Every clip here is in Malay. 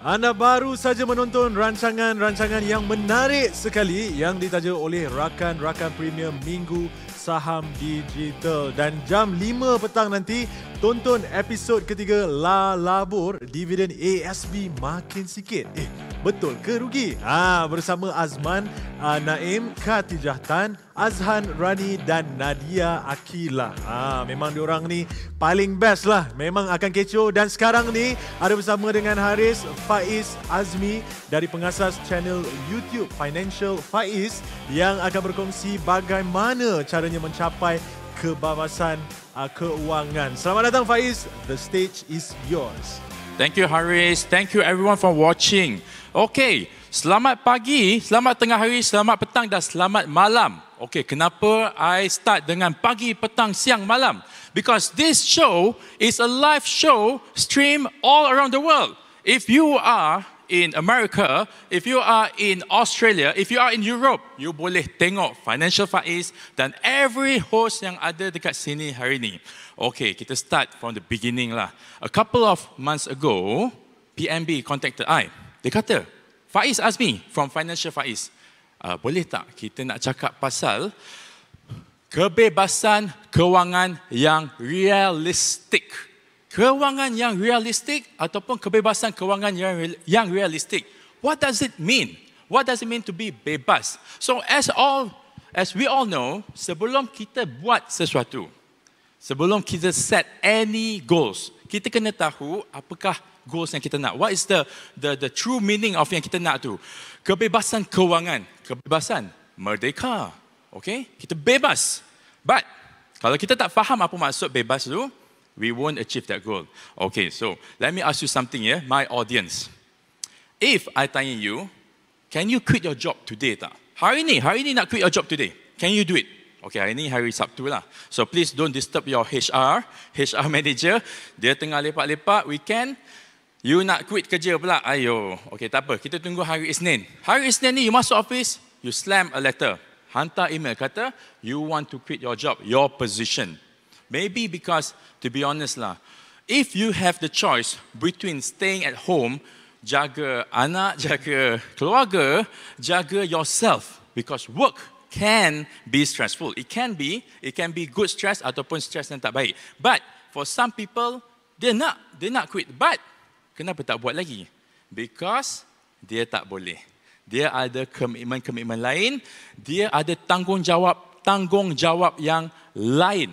Anda baru saja menonton rancangan-rancangan yang menarik sekali yang ditaja oleh rakan-rakan premium Minggu Saham Digital. Dan jam 5 petang nanti, tonton episod ketiga La Labur, dividen ASB makin sikit. Betul ke rugi? Bersama Azman, Naim, Khatijah Tan, Azhan Rani dan Nadia Akila. Memang diorang ni paling best lah. Memang akan kecoh. Dan sekarang ni ada bersama dengan Haris Faiz Azmi dari pengasas channel YouTube Financial Faiz yang akan berkongsi bagaimana caranya mencapai kebebasan keuangan. Selamat datang Faiz. The stage is yours. Thank you Haris. Thank you everyone for watching. Okay, selamat pagi, selamat tengah hari, selamat petang dan selamat malam. Okay, kenapa I start dengan pagi, petang, siang, malam? Because this show is a live show stream all around the world. If you are in America, if you are in Australia, if you are in Europe, you boleh tengok Financial Faiz dan every host yang ada dekat sini hari ni. Okay, kita start from the beginning lah. A couple of months ago, PNB contacted I. Dia kata, Faiz Azmi from Financial Faiz, boleh tak kita nak cakap pasal kebebasan kewangan yang realistik? Kewangan yang realistik ataupun kebebasan kewangan yang realistik. What does it mean? What does it mean to be bebas? So as we all know, sebelum kita buat sesuatu, sebelum kita set any goals, kita kena tahu apakah goals yang kita nak. What is the true meaning of yang kita nak tu? Kebebasan kewangan, kebebasan merdeka. Okay? Kita bebas. But kalau kita tak faham apa maksud bebas tu, we won't achieve that goal. Okay, so let me ask you something here, my audience. If I tanya you, can you quit your job today tak? Hari ni nak quit your job today. Can you do it? Okay, hari ni hari Sabtu lah. So please don't disturb your HR manager. Dia tengah lepak-lepak weekend. You nak quit kerja pula. Ayo. Okay, tak apa. Kita tunggu hari Isnin. Hari Isnin ni you masuk office, you slam a letter. Hantar email kata, you want to quit your job, your position. Maybe because, to be honest lah, if you have the choice between staying at home, jaga anak, jaga keluarga, jaga yourself. Because work can be stressful. It can be good stress ataupun stress yang tak baik. But for some people, dia nak quit. But kenapa tak buat lagi? Because dia tak boleh. Dia ada komitmen lain. Dia ada tanggungjawab yang lain.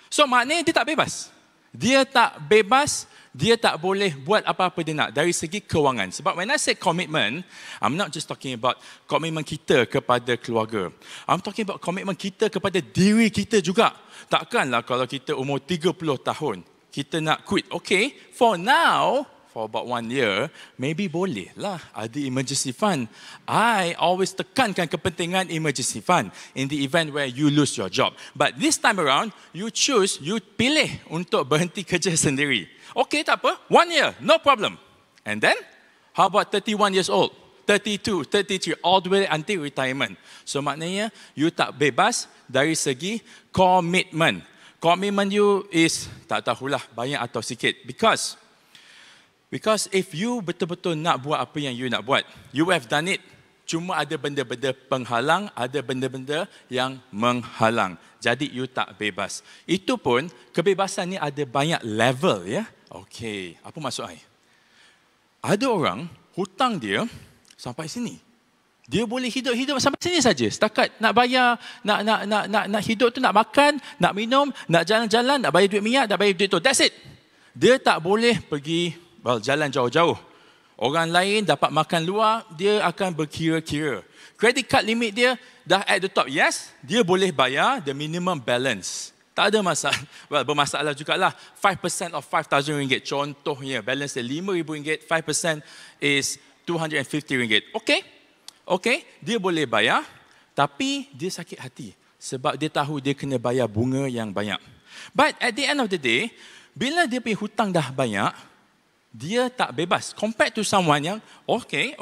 So maknanya dia tak bebas. Dia tak bebas. Dia tak boleh buat apa-apa dia nak dari segi kewangan. Sebab when I say commitment, I'm not just talking about komitmen kita kepada keluarga. I'm talking about komitmen kita kepada diri kita juga. Takkanlah kalau kita umur 30 tahun, kita nak quit. Okay, for now, for about 1 year, maybe boleh lah ada emergency fund. I always tekankan kepentingan emergency fund in the event where you lose your job. But this time around, you pilih untuk berhenti kerja sendiri. Okay, tak apa, 1 year, no problem. And then, how about 31 years old, 32, 33, all the way until retirement. So maknanya, you tak bebas dari segi komitmen. Komitmen you is, tak tahulah, banyak atau sikit. Because if you betul-betul nak buat apa yang you nak buat, you have done it. Cuma ada benda-benda penghalang, ada benda-benda yang menghalang. Jadi you tak bebas. Itu pun kebebasan ni ada banyak level ya. Okey, apa maksud I? Ada orang hutang dia sampai sini. Dia boleh hidup sampai sini saja. Setakat nak bayar, nak hidup tu, nak makan, nak minum, nak jalan-jalan, nak bayar duit minyak, nak bayar duit tu. That's it. Dia tak boleh pergi jalan jauh-jauh. Orang lain dapat makan luar, dia akan berkira-kira. Credit card limit dia dah at the top. Yes, dia boleh bayar the minimum balance. Tak ada masalah. Bermasalah jugalah. 5% of RM5,000. Contohnya, balance dia RM5,000, 5% is RM250. Okay, dia boleh bayar, tapi dia sakit hati. Sebab dia tahu dia kena bayar bunga yang banyak. But at the end of the day, bila dia punya hutang dah banyak, dia tak bebas. Compared to someone yang, okay,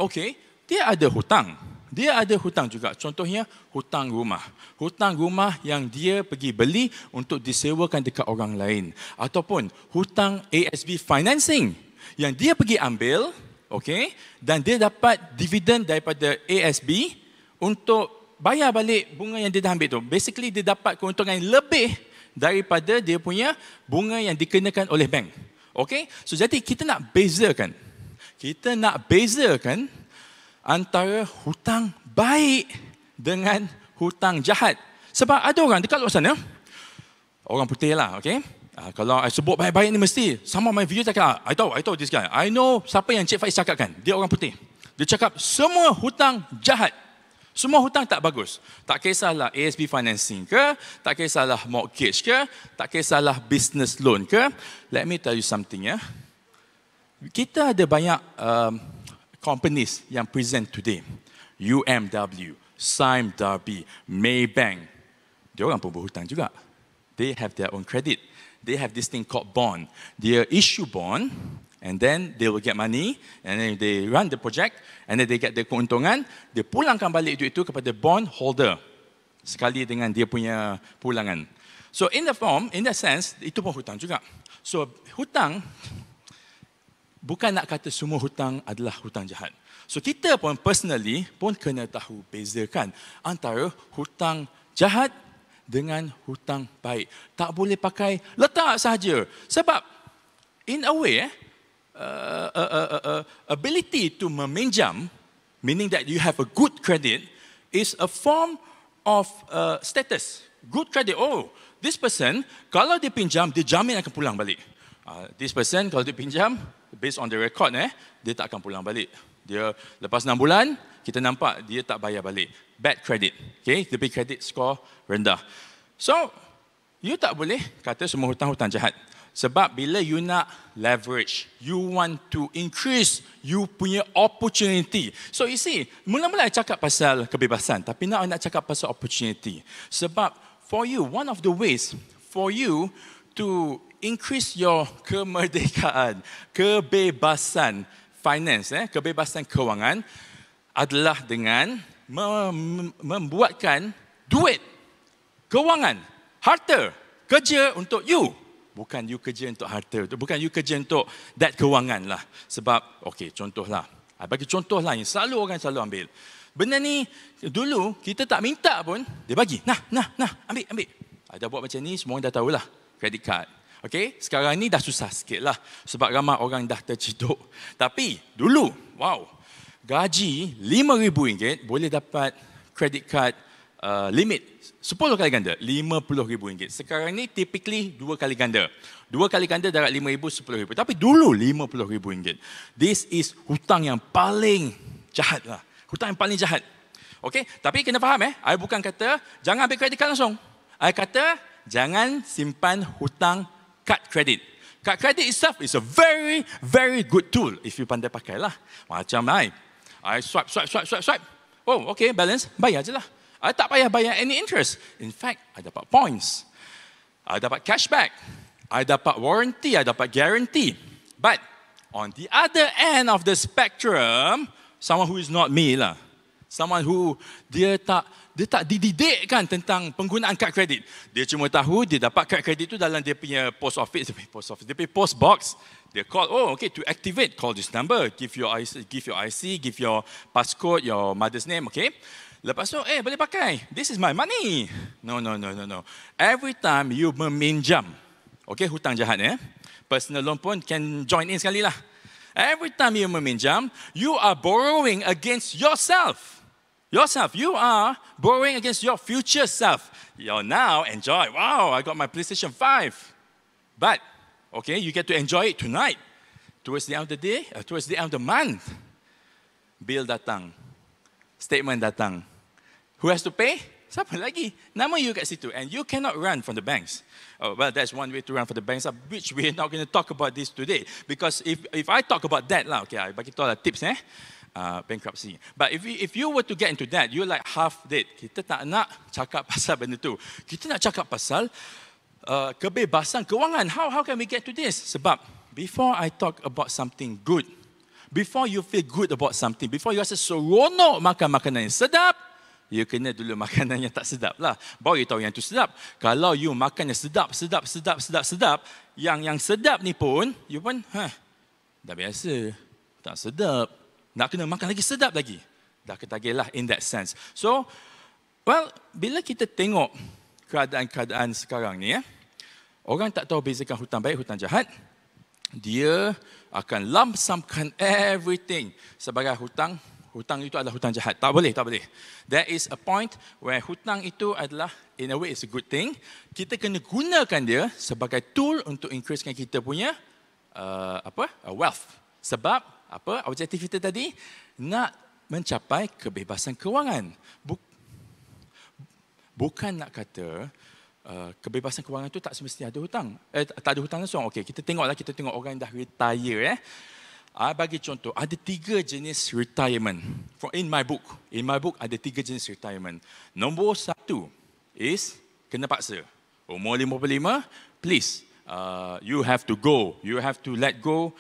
dia ada hutang. Dia ada hutang juga. Contohnya, hutang rumah. Hutang rumah yang dia pergi beli untuk disewakan dekat orang lain. Ataupun hutang ASB financing yang dia pergi ambil okay? Dan dia dapat dividen daripada ASB untuk bayar balik bunga yang dia dah ambil tu. Basically, dia dapat keuntungan yang lebih daripada dia punya bunga yang dikenakan oleh bank. Okay? So, jadi kita nak bezakan. Kita nak bezakan antara hutang baik dengan hutang jahat. Sebab ada orang dekat luar sana, orang putih lah, okay? Kalau I sebut baik-baik ni mesti, sama my video cakap, I tahu this guy. I know siapa yang Cik Faiz cakapkan. Dia orang putih. Dia cakap semua hutang jahat. Semua hutang tak bagus. Tak kisahlah ASB financing ke, tak kisahlah mortgage ke, tak kisahlah business loan ke. Let me tell you something ya. Kita ada banyak companies yang present today. UMW, Sime Darby, Maybank. Dia orang pun berhutang juga. They have their own credit. They have this thing called bond. They issue bond, and then they will get money, and then they run the project, and then they get the keuntungan. Dia pulangkan balik duit itu kepada bond holder sekali dengan dia punya pulangan. So in that sense, itu pun hutang juga. So hutang bukan nak kata semua hutang adalah hutang jahat. So kita pun personally pun kena tahu bezakan antara hutang jahat dengan hutang baik. Tak boleh pakai letak sahaja. Sebab in a way, ability to meminjam, meaning that you have a good credit, is a form of status. Good credit. Oh, this person, kalau dia pinjam, dia jamin akan pulang balik. This person, kalau dia pinjam, based on the record, dia tak akan pulang balik. Dia lepas 6 bulan, kita nampak dia tak bayar balik. Bad credit. Okay? Dia punya credit score rendah. So, you tak boleh kata semua hutang-hutang jahat. Sebab bila you nak leverage, you want to increase you punya opportunity. So you see, mula-mula I cakap pasal kebebasan, tapi now I nak cakap pasal opportunity. Sebab for you, one of the ways for you to increase your kemerdekaan, kebebasan finance, kebebasan kewangan adalah dengan membuatkan duit, kewangan, harta, kerja untuk you. Bukan you kerja untuk harta, bukan you kerja untuk that kewangan lah. Sebab, okey, contohlah. I bagi contoh lah yang selalu orang selalu ambil. Benda ni, dulu kita tak minta pun, dia bagi. Nah, ambil. Dah buat macam ni, semua orang dah tahulah. Credit card. Okey, sekarang ni dah susah sikit lah. Sebab ramai orang dah terciduk. Tapi, dulu, wow, gaji RM5,000 boleh dapat credit card limit 10 kali ganda, RM50,000. Sekarang ni typically 2 kali ganda. 2 kali ganda darat RM5,000, RM10,000. Tapi dulu RM50,000. This is hutang yang paling jahat lah. Hutang yang paling jahat. Okey, tapi kena faham I bukan kata jangan ambil kredit card langsung. I kata jangan simpan hutang kad kredit. Kad kredit itself is a very, very good tool if you pandai pakai lah. Macam I swipe. Oh, okay, balance, bayar je lah. I tak payah bayar any interest. In fact, I dapat points. I dapat cashback. I dapat warranty. I dapat guarantee. But on the other end of the spectrum, someone who is not me lah. Someone who dia tak dididikkan tentang penggunaan kad kredit. Dia cuma tahu dia dapat kad kredit tu dalam dia punya post office, dia punya post box. Dia call, oh okay, to activate, call this number, give your IC, give your passcode, your mother's name, okay? Lepas tu, boleh pakai. This is my money. No. Every time you meminjam, okay, hutang jahat personal loan pun can join in sekali lah. Every time you meminjam, you are borrowing against yourself. You are borrowing against your future self. You now enjoy. Wow, I got my PlayStation 5. But, okay, you get to enjoy it tonight. Towards the end of the day, towards the end of the month, bill datang. Statement datang. Who has to pay? Siapa lagi? Nama you kat situ. And you cannot run from the banks. Oh, well, that's one way to run for the banks, which we're not going to talk about this today. Because if I talk about that, okay, I bagi tahu lah tips, bankruptcy. But if you were to get into that, you're like half dead. Kita tak nak cakap pasal benda tu. Kita nak cakap pasal kebebasan kewangan. How can we get to this? Sebab before I talk about something good, before you feel good about something, before you rasa seronok makan makanan yang sedap, you kena dulu makanan yang tak sedap lah. Baru you tahu yang tu sedap. Kalau you makan yang sedap, yang sedap ni pun, you pun, dah biasa. Tak sedap. Nak kena makan lagi sedap lagi. Dah ketagih lah in that sense. So, well, bila kita tengok keadaan-keadaan sekarang ni, orang tak tahu bezakan hutang baik, hutang jahat. Dia akan lamsamkan everything sebagai hutang. Hutang itu adalah hutang jahat. Tak boleh, tak boleh. There is a point where hutang itu adalah, in a way, it's a good thing. Kita kena gunakan dia sebagai tool untuk increasekan kita punya wealth. Sebab, objektif kita tadi, nak mencapai kebebasan kewangan. Bukan nak kata, kebebasan kewangan itu tak semestinya ada hutang. Tak ada hutang langsung. Okey, kita tengok orang yang dah retire. Bagi contoh, ada 3 jenis retirement. In my book ada 3 jenis retirement. Nombor 1 is kena paksa. Umur 55, please, you have to go. You have to let go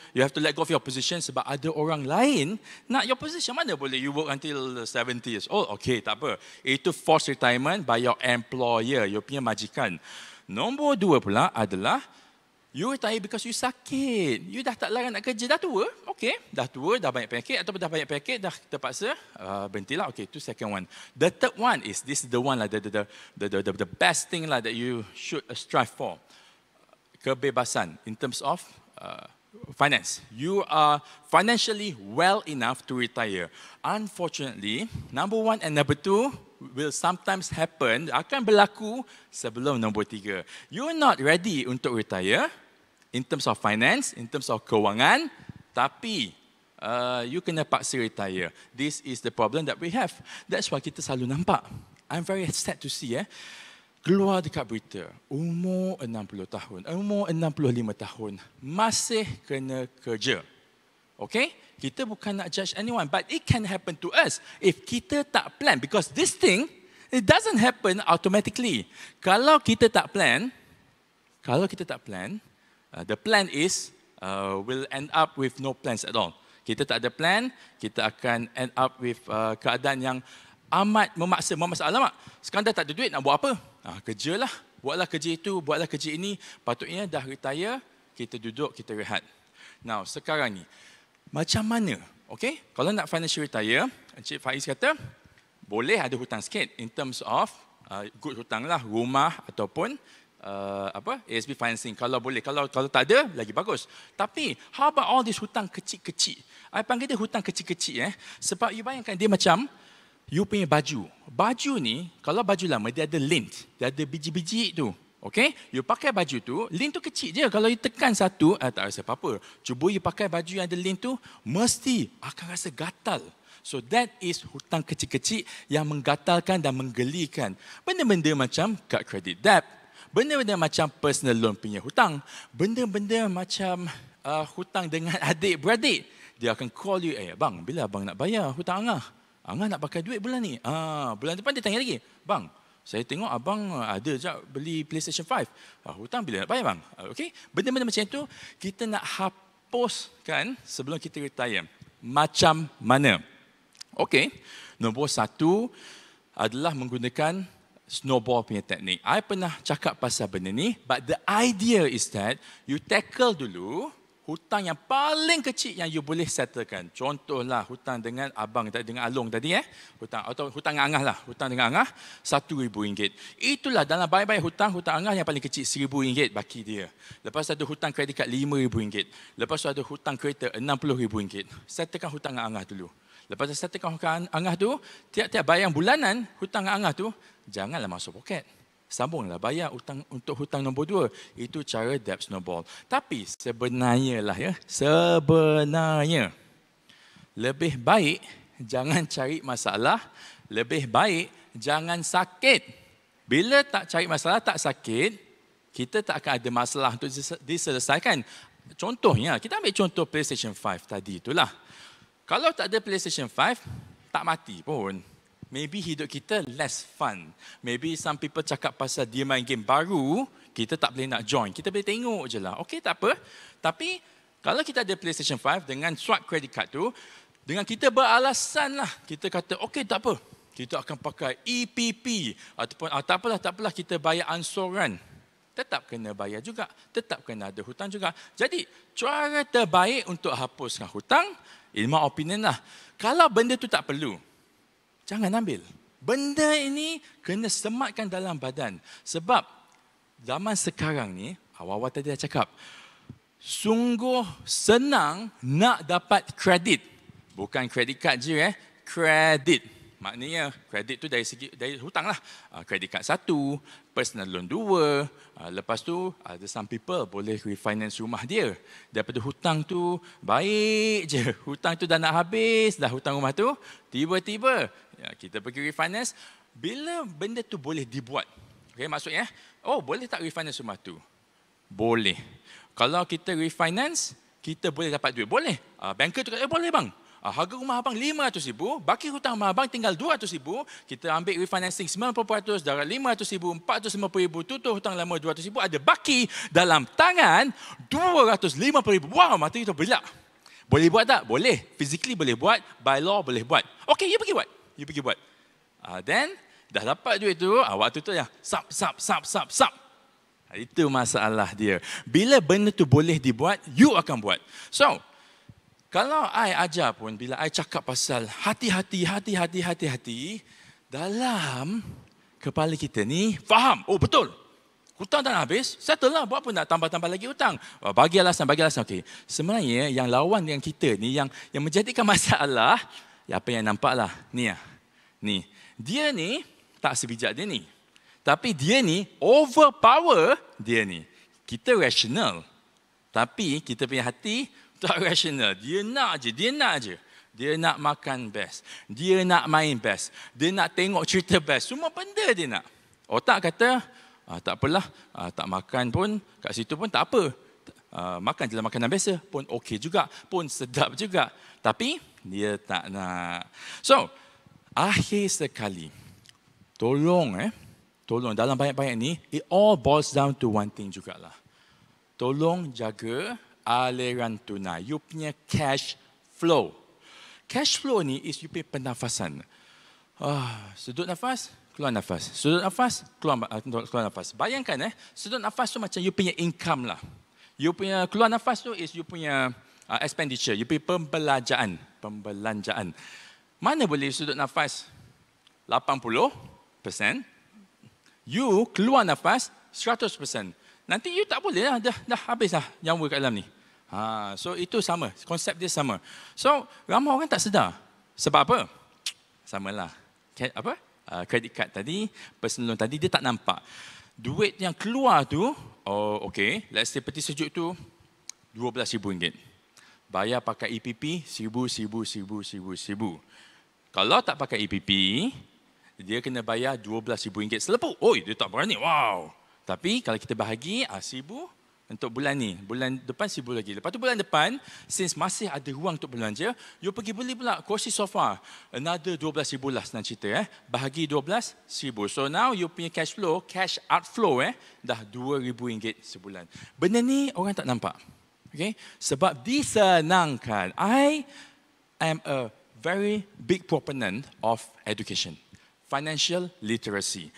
of your position sebab ada orang lain nak your position. Mana boleh you work until 70 years old? Okay, tak apa. Itu forced retirement by your employer, you punya majikan. Nombor 2 pula adalah you retire because you sakit. You dah tak larat nak kerja, dah tua. Okay, dah tua, dah banyak penyakit ataupun dah banyak penyakit, dah terpaksa berhentilah. Okay, itu second one. The third one is, this is the one lah, the best thing lah that you should strive for. Kebebasan in terms of finance. You are financially well enough to retire. Unfortunately, number 1 and number 2 will sometimes happen, akan berlaku sebelum nombor 3. You're not ready untuk retire in terms of finance, in terms of kewangan, tapi you kena paksa retire. This is the problem that we have. That's why kita selalu nampak. I'm very sad to see keluar dekat berita, umur 60 tahun, umur 65 tahun, masih kena kerja. Okay? Kita bukan nak judge anyone, but it can happen to us if kita tak plan. Because this thing, it doesn't happen automatically. Kalau kita tak plan, the plan is will end up with no plans at all. Kita tak ada plan, kita akan end up with keadaan yang amat memaksa. Alamak, sekarang dah tak ada duit, nak buat apa? Kerjalah, buatlah kerja itu, buatlah kerja ini. Patutnya dah retire, kita duduk, kita rehat. Now, sekarang ni, macam mana? Okay? Kalau nak financial retire, Encik Faiz kata, boleh ada hutang sikit in terms of good hutang lah, rumah ataupun ASB financing. Kalau boleh, kalau tak ada, lagi bagus. Tapi, how about all this hutang kecil-kecil? I panggil dia hutang kecil-kecil. Sebab you bayangkan dia macam, you punya baju. Baju ni, kalau baju lama, dia ada lint. Dia ada biji-biji tu. Okay? You pakai baju tu, lint tu kecil je. Kalau you tekan satu, tak rasa apa-apa. Cuba you pakai baju yang ada lint tu, mesti akan rasa gatal. So that is hutang kecil-kecil yang menggatalkan dan menggelikan. Benda-benda macam kad credit debt. Benda-benda macam personal loan punya hutang. Benda-benda macam hutang dengan adik-beradik. Dia akan call you, bang, bila abang nak bayar hutang Angah? Angah nak pakai duit bulan ni. Bulan depan dia tanya lagi. Bang, saya tengok abang ada je beli PlayStation 5. Hutang bila nak bayar bang? Okay? Benda-benda macam itu, kita nak hapuskan sebelum kita retire. Macam mana? Okay. Nombor 1 adalah menggunakan snowball punya teknik. I pernah cakap pasal benda ni, but the idea is that you tackle dulu hutang yang paling kecil yang you boleh settlekan. Contohlah hutang dengan abang, dengan Along tadi hutang atau hutang dengan Angah lah. Hutang dengan Angah RM1,000. Itulah dalam baik-baik hutang Angah yang paling kecil RM1,000 baki dia. Lepas ada hutang kredit kad RM5,000. Lepas ada hutang kereta RM60,000. Settlekan hutang dengan Angah dulu. Lepas settlekan hutang Angah tu, tiap-tiap bayar bulanan hutang dengan Angah tu, janganlah masuk poket. Sambunglah bayar untuk hutang nombor 2. Itu cara debt snowball. Tapi sebenarnya lebih baik jangan cari masalah, lebih baik jangan sakit. Bila tak cari masalah, tak sakit, kita tak akan ada masalah untuk diselesaikan. Contohnya, kita ambil contoh PlayStation 5 tadi itulah. Kalau tak ada PlayStation 5, tak mati pun. Maybe hidup kita less fun. Maybe some people cakap pasal dia main game baru, kita tak boleh nak join. Kita boleh tengok je lah. Okey, tak apa. Tapi, kalau kita ada PlayStation 5 dengan swipe credit card tu, dengan kita beralasan lah. Kita kata, okey, tak apa. Kita akan pakai EPP. Ataupun, tak apalah, kita bayar ansuran. Tetap kena bayar juga. Tetap kena ada hutang juga. Jadi, cara terbaik untuk hapuskan hutang in my opinion lah, kalau benda tu tak perlu, jangan ambil. Benda ini kena sematkan dalam badan. Sebab zaman sekarang ni, awal-awal tadi dah cakap, sungguh senang nak dapat kredit. Bukan kredit kad je, kredit. Maknanya kredit tu dari hutang lah. Kredit kad 1, personal loan 2. Lepas tu ada some people boleh refinance rumah dia. Daripada hutang tu baik je. Hutang tu dah nak habis, dah hutang rumah tu. Tiba-tiba kita pergi refinance. Bila benda tu boleh dibuat. Okay, maksudnya, boleh tak refinance rumah tu? Boleh. Kalau kita refinance, kita boleh dapat duit. Boleh. Banker tu kata, boleh bang. Harga rumah abang RM500,000, baki hutang rumah abang tinggal RM200,000, kita ambil refinancing 90% darab RM500,000, RM450,000, tutup hutang lama RM200,000, ada baki dalam tangan RM250,000. Wow, mata kita belak. Boleh buat tak? Boleh. Physically boleh buat, by law boleh buat. Okey, you pergi buat. Then, dah dapat duit tu, waktu tu ya, sap. Itu masalah dia. Bila benda tu boleh dibuat, you akan buat. So, kalau I ajar pun, bila I cakap pasal hati-hati, dalam kepala kita ni, faham, betul. Hutang dah habis, settle lah, buat apa nak tambah-tambah lagi hutang. Bagi alasan. Okay. Sebenarnya, yang lawan dengan kita ni, yang menjadikan masalah, apa yang nampak lah, ni. Dia ni, tak sebijak dia ni. Tapi dia ni, overpower dia ni. Kita rational. Tapi, kita punya hati, tak rasional. Dia nak je. Dia nak makan best. Dia nak main best. Dia nak tengok cerita best. Semua benda dia nak. Otak kata, tak apalah. Tak makan pun, kat situ pun tak apa. Makan je lah makanan biasa. Pun okey juga. Pun sedap juga. Tapi, dia tak nak. So, akhir sekali, tolong dalam banyak-banyak ni, it all boils down to one thing jugalah. Tolong jaga aliran tunai. You punya cash flow. Cash flow ni is you punya pernafasan. Sedut nafas, keluar nafas. Sedut nafas, keluar nafas. Bayangkan sedut nafas tu macam you punya income lah. You punya keluar nafas tu is you punya expenditure. You punya pembelanjaan. Mana boleh sedut nafas 80%, you keluar nafas 100%. Nanti you tak boleh lah, dah habis lah nyawa kat dalam ni. So itu sama, konsep dia sama. So ramai orang tak sedar. Sebab apa? Samalah. Credit card tadi, personal loan tadi, dia tak nampak. Duit yang keluar tu, okay, let's say peti sejuk tu, RM12,000. Bayar pakai EPP, RM1,000. Kalau tak pakai EPP, dia kena bayar RM12,000 selepuk. Dia tak berani, wow. Tapi kalau kita bahagi, RM1,000 untuk bulan ni. Bulan depan RM1,000 lagi. Lepas tu bulan depan, since masih ada ruang untuk belanja, you pergi beli pula kursi sofa. Another RM12,000 lah senang cerita. Bahagi RM12,000. So now you punya cash outflow dah RM2,000 sebulan. Benda ni orang tak nampak. Okay? Sebab disenangkan. I am a very big proponent of education. Financial literacy.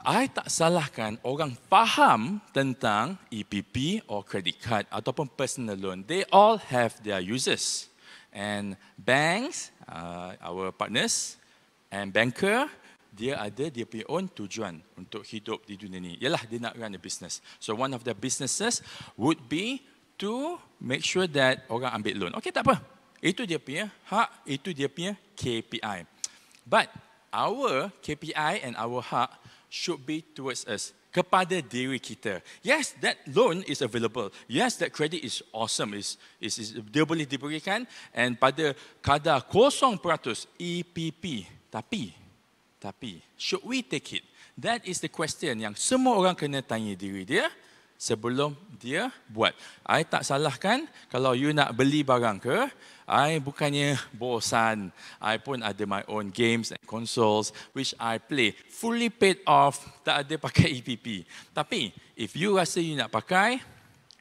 I tak salahkan orang faham tentang EPP or credit card ataupun personal loan. They all have their uses. And banks, our partners and banker, dia ada dia punya own tujuan untuk hidup di dunia ni. Yalah, dia nak run a business. So one of their businesses would be to make sure that orang ambil loan. Okay, tak apa. Itu dia punya hak, itu dia punya KPI. But our KPI and our hak should be towards us, kepada diri kita. Yes, that loan is available. Yes, that credit is awesome. Dia boleh diberikan and pada kadar 0% EPP. Tapi, should we take it? That is the question yang semua orang kena tanya diri dia sebelum dia buat. I tak salahkan kalau you nak beli barang ke, I bukannya bosan. I pun ada my own games and consoles which I play. Fully paid off, tak ada pakai EPP. Tapi, if you rasa you nak pakai,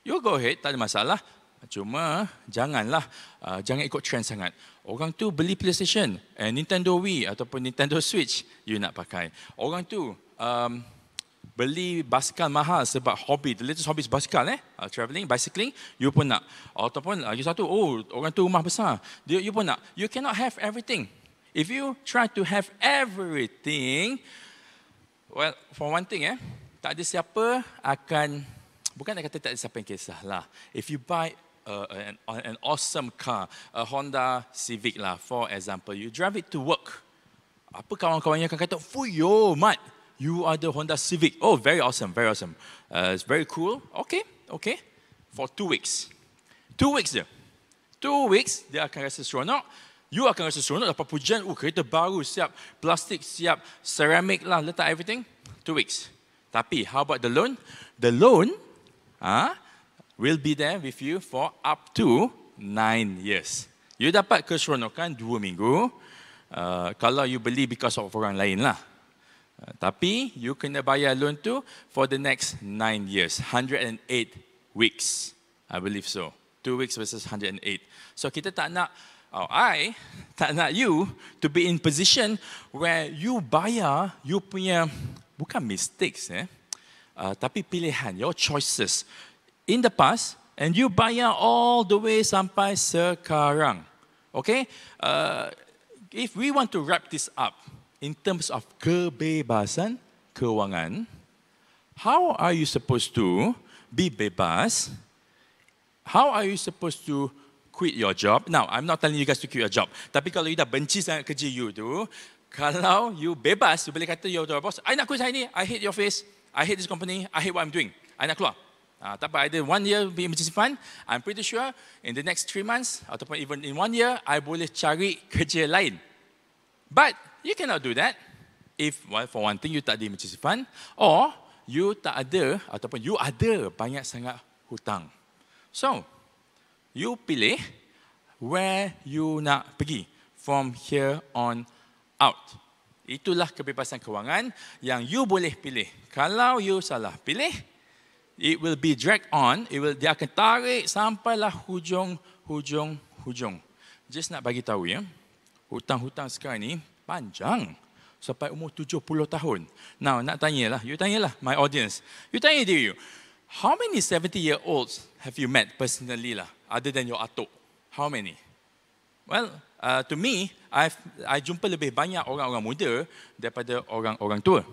you go ahead, tak ada masalah. Cuma, janganlah, jangan ikut trend sangat. Orang tu beli PlayStation, Nintendo Wii ataupun Nintendo Switch, you nak pakai. Orang tu beli basikal mahal sebab hobi, the latest hobby is basikal, travelling, bicycling, you pun nak. Ataupun lagi satu, orang tu rumah besar, you pun nak. You cannot have everything. If you try to have everything, well, for one thing, tak ada siapa akan, bukan nak kata tak ada siapa yang kisahlah. If you buy an awesome car, a Honda Civic lah, for example, you drive it to work. Apa kawan-kawannya akan kata, fuyo, Mat, you are the Honda Civic. Oh, very awesome, very awesome. It's very cool. Okay. For 2 weeks. 2 weeks je. 2 weeks, dia akan rasa seronok. You akan rasa seronok, dapat pujian. Kereta baru, siap plastik, siap ceramic lah, letak everything. 2 weeks. Tapi, how about the loan? The loan will be there with you for up to 9 years. You dapat keseronokan 2 minggu. Kalau you beli because of orang lain lah. Tapi you kena bayar loan tu for the next 9 years. 108 weeks. I believe so. 2 weeks versus 108. So kita tak nak, I tak nak you to be in position where you bayar you punya, bukan mistakes, tapi pilihan, your choices in the past, and you bayar all the way sampai sekarang. Okay? If we want to wrap this up, in terms of kebebasan kewangan, how are you supposed to be bebas? How are you supposed to quit your job? Now, I'm not telling you guys to quit your job. Tapi kalau you dah benci sangat kerja you tu, kalau you bebas, you boleh kata your boss, I nak quit hari ni, I hate your face, I hate this company, I hate what I'm doing, I nak keluar. Tak apa, either 1 year be emergency fund, I'm pretty sure in the next 3 months, ataupun even in 1 year, I boleh cari kerja lain. But you cannot do that if, well, for one thing, you tak ada emergency fund, or you tak ada, ataupun you ada banyak sangat hutang. So, you pilih where you nak pergi from here on out. Itulah kebebasan kewangan yang you boleh pilih. Kalau you salah pilih, it will be dragged on, dia akan tarik sampailah hujung. Just nak bagi tahu hutang-hutang sekarang ni panjang sampai umur 70 tahun. Now, nak tanyalah, you tanyalah my audience. You tanya diri you, how many 70-year-olds have you met personally lah, other than your atuk? How many? Well, to me, I jumpa lebih banyak orang-orang muda daripada orang-orang tua.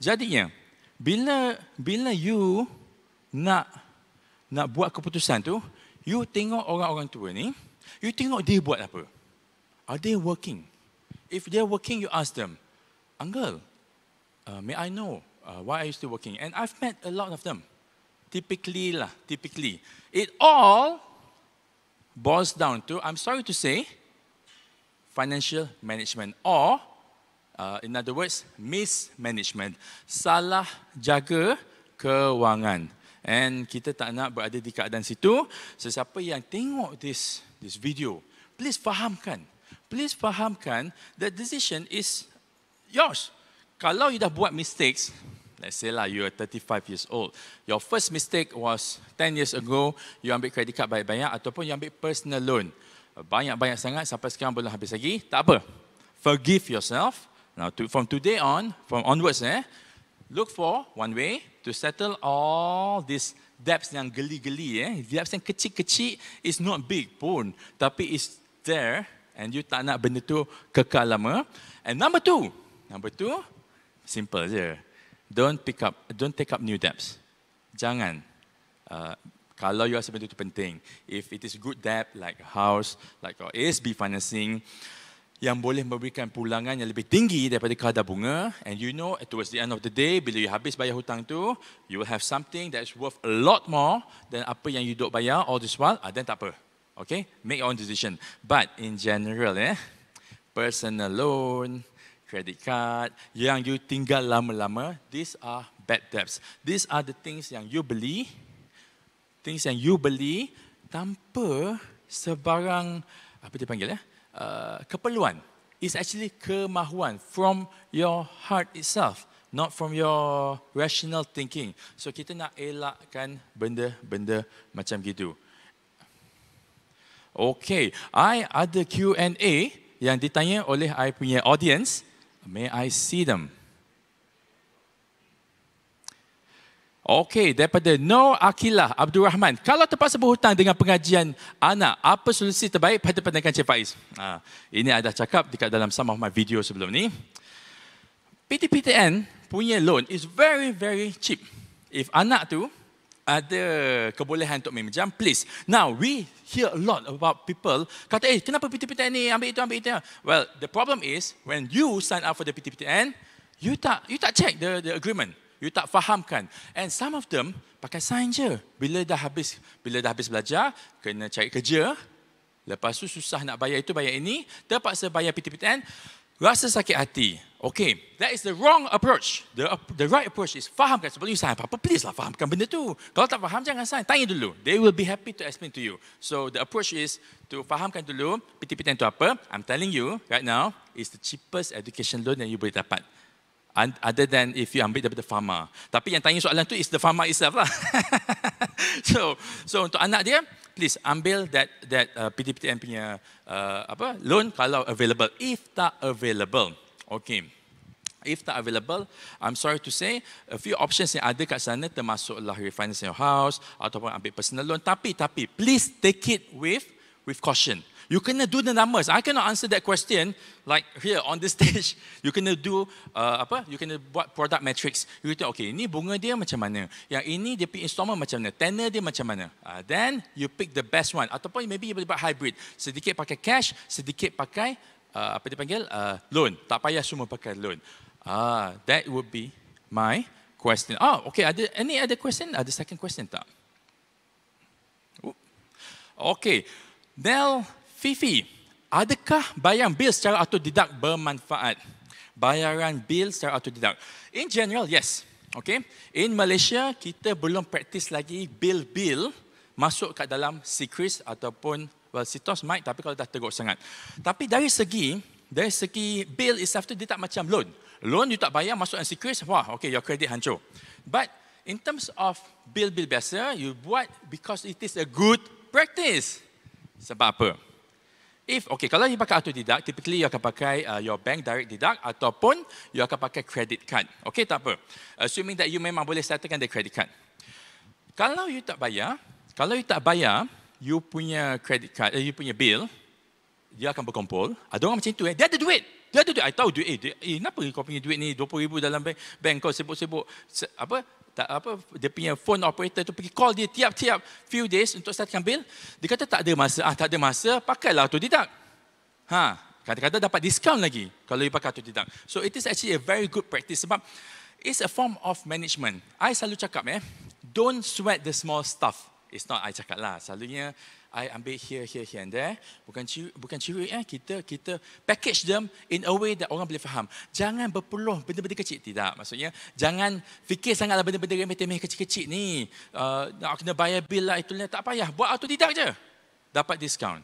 Jadinya, bila you nak buat keputusan tu, you tengok orang-orang tua ni, you tengok dia buat apa. Are they working? If they're working, you ask them, Uncle, may I know why are you still working? And I've met a lot of them. Typically. It all boils down to, I'm sorry to say, financial management, or in other words, mismanagement. Salah jaga kewangan. And kita tak nak berada di keadaan situ. Sesiapa yang tengok this video, please fahamkan that decision is yours. Kalau you dah buat mistakes, let's say lah, you are 35 years old. Your first mistake was 10 years ago, you ambil credit card banyak-banyak, ataupun you ambil personal loan banyak-banyak sangat, sampai sekarang belum habis lagi. Tak apa. Forgive yourself. Now, from today on, onwards, look for one way to settle all these debts yang geli-geli. Debts yang kecil-kecil is not big pun, tapi is there, and you tak nak benda tu kekal lama. And number two, simple je. Don't take up new debts. Jangan. Kalau you rasa benda itu penting, if it is good debt like a house, like your ASB financing, yang boleh memberikan pulangan yang lebih tinggi daripada kadar bunga, and you know towards the end of the day, bila you habis bayar hutang tu, you will have something that is worth a lot more than apa yang you duk bayar all this while, then tak apa. Okay? Make your own decision. But in general, personal loan, credit card, yang you tinggal lama-lama, these are bad debts. These are the things yang you beli tanpa sebarang, apa dia panggil keperluan. It's actually kemahuan from your heart itself, not from your rational thinking. So kita nak elakkan benda-benda macam gitu. Okay, I ada Q&A yang ditanya oleh I punya audience. May I see them? Okey, daripada Nur Akilah Abdul Rahman. Kalau terpaksa berhutang dengan pengajian anak, apa solusi terbaik pada pandangan Cik Faiz? Ini ada cakap dekat dalam some of my video sebelum ni. PTPTN punya loan is very, very cheap. If anak tu ada kebolehan untuk meminjam, please. Now, we hear a lot about people kata, kenapa PTPTN ni ambil itu. Well, the problem is, when you sign up for the PTPTN, you tak check the agreement. You tak fahamkan. And some of them pakai sign je. Bila dah habis belajar, kena cari kerja. Lepas tu susah nak bayar itu, bayar ini. Terpaksa bayar PTPTN. Rasa sakit hati. Okay, that is the wrong approach. The right approach is fahamkan. Sebelum you sign apa-apa, please lah fahamkan benda tu. Kalau tak faham, jangan sign. Tanya dulu. They will be happy to explain to you. So the approach is to fahamkan dulu PTPTN itu apa. I'm telling you right now, it's the cheapest education loan yang you boleh dapat. Other than if you ambil daripada pharma. Tapi yang tanya soalan tu is the pharma itself lah. So untuk anak dia, please ambil that PTPTN punya loan kalau available. If tak available, okay. If tak available, I'm sorry to say, a few options yang ada kat sana termasuklah refinance your house ataupun ambil personal loan. Tapi please take it with caution. You kena do the numbers. I cannot answer that question like here on the stage. You kena do You kena buat product metrics. You kata, okay, ini bunga dia macam mana? Yang ini dia punya installment macam mana? Tenor dia macam mana? Then you pick the best one. Ataupun maybe you boleh buat hybrid. Sedikit pakai cash, sedikit pakai apa dia panggil loan. Tak payah semua pakai loan. That would be my question. Okay. Ada any other question? Ada second question tak? Okay. Nel Fifi, adakah bayaran bil secara autodidak bermanfaat? Bayaran bil secara autodidak. In general, yes. Okay. In Malaysia, kita belum praktis lagi bil masuk kat dalam SECRIS ataupun SITOS might, tapi kalau dah teruk sangat. Tapi dari segi bil itself tu dia tak macam loan. Loan you tak bayar masuk dalam SECRIS, wah, okay, your credit hancur. But in terms of bil biasa, you buat because it is a good practice. Sebab apa? Kalau you pakai autodidak, typically you akan pakai your bank direct deduct ataupun you akan pakai credit card. Okay, tak apa. Assuming that you memang boleh settlekan the credit card. Kalau you tak bayar, you punya credit card, you punya bill, dia akan berkumpul. Ada orang macam itu, dia ada duit. I tahu duit. Kenapa kau punya duit ni 20,000 dalam bank kau sibuk-sibuk dia punya phone operator tu pergi call dia tiap-tiap few days untuk settlekan bil. Dia kata tak ada masa, pakailah autodidak. Kadang-kadang dapat diskaun lagi kalau you pakai autodidak. So it is actually a very good practice sebab it's a form of management. I selalu cakap don't sweat the small stuff. It's not I cakap lah. Selalunya I ambil here and there. Bukan curi kita package them in a way that orang boleh faham. Jangan berpeluh benda-benda kecil. Tidak. Maksudnya, jangan fikir sangatlah benda-benda remeh-temeh kecil-kecil ni. Nak kena bayar bil lah, itulah. Tak payah. Buat autodidak je. Dapat diskaun.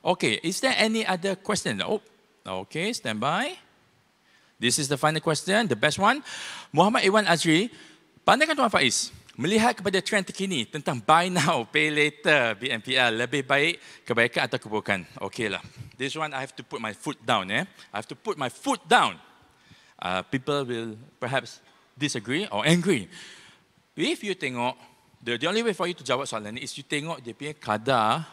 Okay. Is there any other question? Okay. Stand by. This is the final question. The best one. Muhammad Iwan Azri. Pandangan Tuan Faiz. Melihat kepada trend terkini tentang buy now, pay later, BNPL, lebih baik kebaikan atau keburukan? Okeylah. This one I have to put my foot down. I have to put my foot down. People will perhaps disagree or angry. If you tengok, the only way for you to jawab soalan ni is you tengok dia punya kadar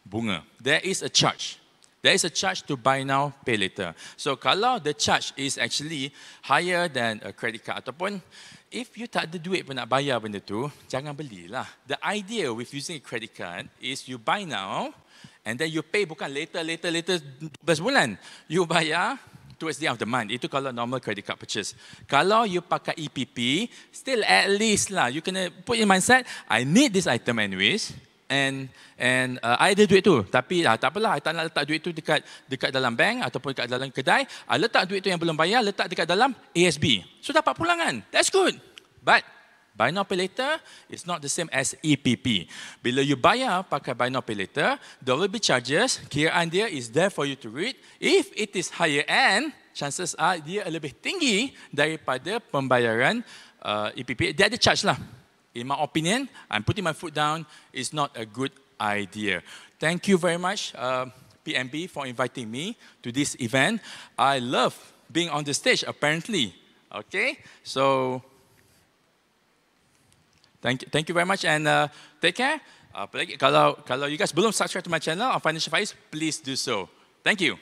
bunga. There is a charge. There is a charge to buy now, pay later. So kalau the charge is actually higher than a credit card ataupun if you tak ada duit pun nak bayar benda tu, jangan belilah. The idea with using a credit card is you buy now and then you pay bukan later 12 bulan. You bayar towards the end of the month. Itu kalau normal credit card purchase. Kalau you pakai EPP, still at least lah. You kena put in mindset, I need this item anyways. And I ada duit tu. Tapi tak apalah, I tak nak letak duit tu dekat dalam bank ataupun dekat dalam kedai. I letak duit tu yang belum bayar, letak dekat dalam ASB. So dapat pulangan. That's good. But buy now pay later is not the same as EPP. Bila you bayar pakai buy now pay later, there will be charges. Kiraan dia is there for you to read. If it is higher end, chances are dia lebih tinggi daripada pembayaran EPP. Dia ada charge lah. In my opinion, I'm putting my foot down, it's not a good idea. Thank you very much. PNB for inviting me to this event. I love being on the stage, apparently. Okay, so thank you very much and take care. Kalau you guys belum subscribe to my channel on Financial Faiz, please do so. Thank you.